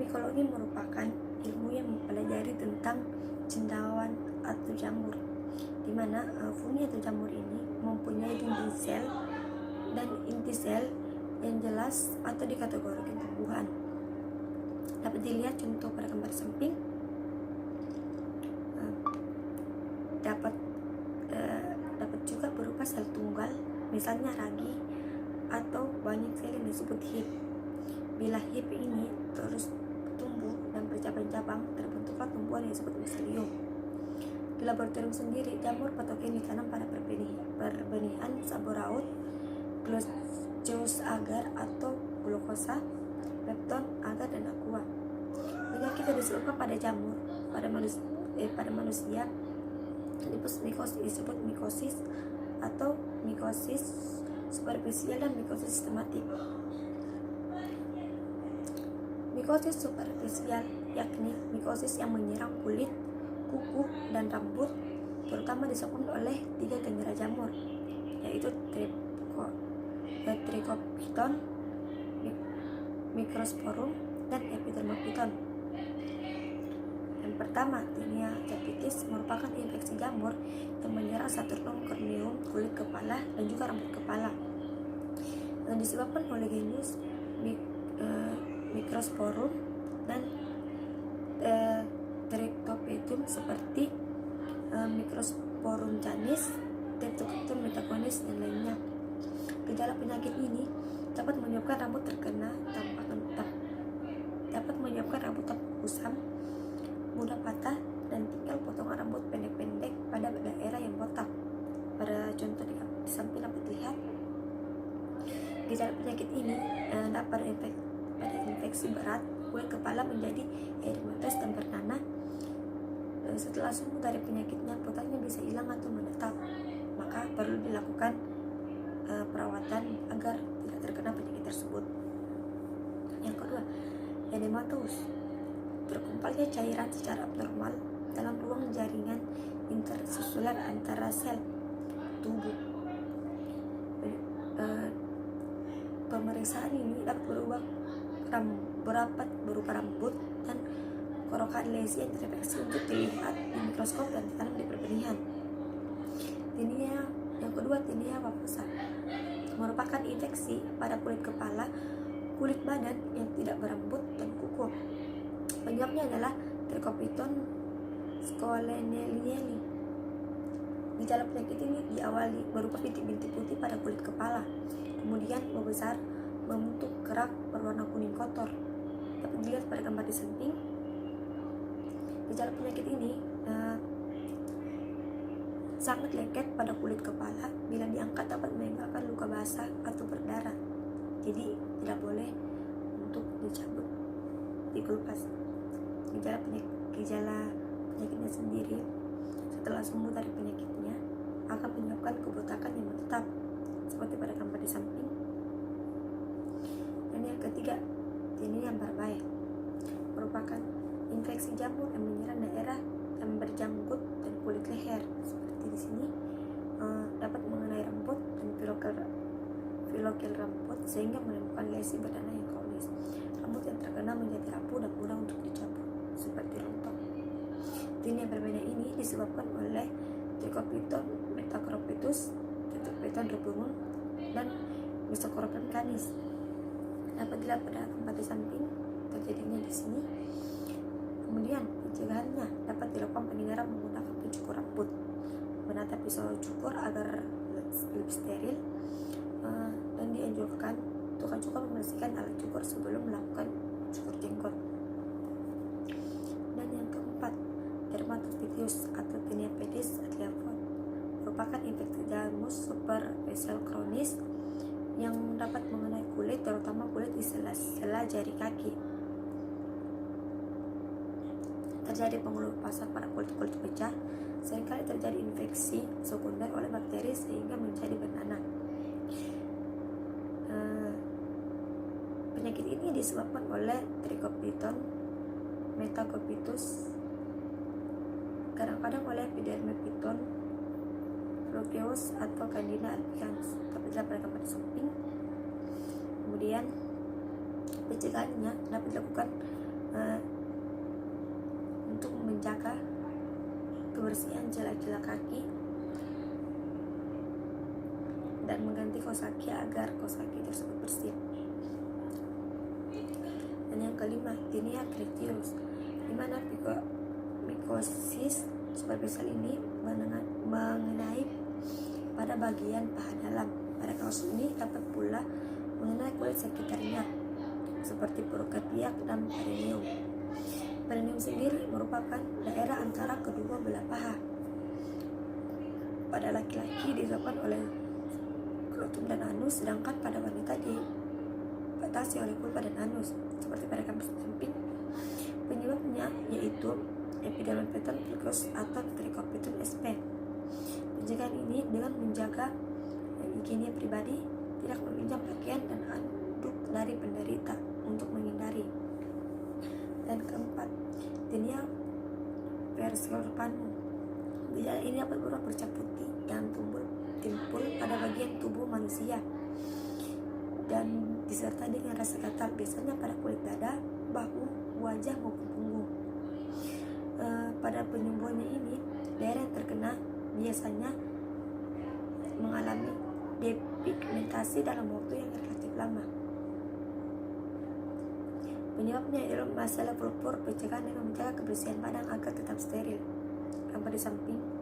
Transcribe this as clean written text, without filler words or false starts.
Mikologi merupakan ilmu yang mempelajari tentang cendawan atau jamur, di mana fungi atau jamur ini mempunyai dinding sel dan inti sel yang jelas atau dikategorikan tumbuhan. Dapat dilihat contoh pada gambar samping. Dapat juga berupa sel tunggal, misalnya ragi, atau banyak sel yang disebut hip. Bila hip ini terus tumbuh dan bercabang-cabang, terbentuklah tumbuhan yang disebut miselium. Di laboratorium sendiri, jamur patogen ditanam pada perbenihan saburaut, gloscius agar atau glucosa, lepton, agar, dan aqua. Penyakit yang disebabkan pada jamur pada manusia lupus mikosis disebut mikosis atau mikosis superficial dan mikosis sistematik. Mikosis superficial yakni mikosis yang menyerang kulit, kuku, dan rambut, terutama disebabkan oleh 3 genera jamur, yaitu Trichophyton, Microsporum, dan Epidermophyton. Yang pertama, Tinea capitis merupakan infeksi jamur yang menyerang Sternum corneum, kulit kepala, dan juga rambut kepala, yang disebabkan oleh genus Microsporum dan Trichophyton seperti Microsporum canis, Trichophyton metaconis, dan lainnya. Gejala penyakit ini dapat menyebabkan rambut tampak kusam, mudah patah, dan tinggal potongan rambut pendek-pendek pada daerah yang botak. Pada contoh di samping dapat dilihat gejala penyakit ini dapat pada infeksi berat, kulit kepala menjadi edematous dan bernanah. Setelah sembuh dari penyakitnya, potaknya bisa hilang atau menetap, maka perlu dilakukan perawatan agar tidak terkena penyakit tersebut. Yang kedua, edematous, berkumpulnya cairan secara abnormal dalam ruang jaringan interstisial antara sel tubuh. Pemeriksaan ini dapat berupa rambut dan korokan lesi yang terinfeksi untuk dilihat di mikroskop dan ditanam di perbenihan. Yang kedua, Tinea papusa merupakan infeksi pada kulit kepala, kulit badan yang tidak berambut, dan kuku. Penyebabnya adalah Trichophyton scolenelli. Gejala penyakit ini diawali berupa bintik-bintik putih pada kulit kepala, kemudian membesar, membentuk kerak berwarna kuning kotor. Dapat dilihat pada gambar di samping. Gejala penyakit ini sangat lengket pada kulit kepala. Bila diangkat dapat meninggalkan luka basah atau berdarah, jadi tidak boleh untuk dicabut, dikelupas. Gejala penyakitnya sendiri setelah sembuh dari penyakitnya akan menyebabkan kebotakan yang menetap, seperti pada gambar di samping. Dan yang ketiga, Tinea barbae merupakan infeksi jamur yang menyerang daerah yang berjanggut dan kulit leher, seperti di sini. Dapat mengenai rambut dan filokel rambut sehingga menimbulkan lesi berdarah yang kronis. Rambut yang terkena menjadi rapuh dan mudah untuk dicabut, seperti rontok. Tinea barbae ini disebabkan oleh Trichophyton metacrophytus, Trichophyton rubrum, dan Mesocoropon canis. Dapat dilihat pada tempat di samping terjadinya di sini. Kemudian pencegahannya dapat dilakukan pendengaran menggunakan pencukur rambut, menata pisau cukur agar lebih steril, dan dianjurkan tukang cukur membersihkan alat cukur sebelum melakukan cukur jenggot. Dan yang keempat, dermatophytius atau Tinea pedis atleafon merupakan infeksi jamur superficial kronis yang dapat mengenai kulit, terutama kulit di sela-sela jari kaki. Terjadi pengelupasan pada kulit pecah. Seringkali terjadi infeksi sekunder oleh bakteri sehingga menjadi bernanah. Penyakit ini disebabkan oleh Trichophyton metacrophytus, kadang-kadang oleh Epidermophyton floqueus atau Candida albicans. Dapat dilihat pada gambar samping. Kemudian pencegahannya dapat dilakukan uh, untuk menjaga kebersihan celah-celah kaki dan mengganti kaos kaki agar kaos kaki tersebut bersih. Dan yang kelima, tinea cretius, di mana mikosis superficial ini mengenai pada bagian paha dalam. Pada kaos ini dapat pula mengenai kulit sekitarnya seperti prokardiak dan perineum. Perineum sendiri merupakan daerah antara kedua belah paha. Pada laki-laki disebabkan oleh skrotum dan anus, sedangkan pada wanita dibatasi oleh vulva dan anus. Seperti pada gambar samping, penyebabnya yaitu epidermolysis bullosus atau Trichoepithelium sp. Pencegahan ini dengan menjaga higiene pribadi, tidak meminjam pakaian dan anduk dari penderita untuk menghindari. Dan keempat, tinea perscorpanum. Gejala ini dapat berubah bercak putih yang timbul pada bagian tubuh manusia dan disertai dengan rasa gatal, biasanya pada kulit dada, bahu, wajah maupun punggung. Pada penyembuhannya ini, daerah yang terkena biasanya mengalami depigmentasi dalam waktu yang relatif lama. Penyebabnya adalah masalah purpur. Pencegahan dengan menjaga kebersihan badan agar tetap steril. Gambar di samping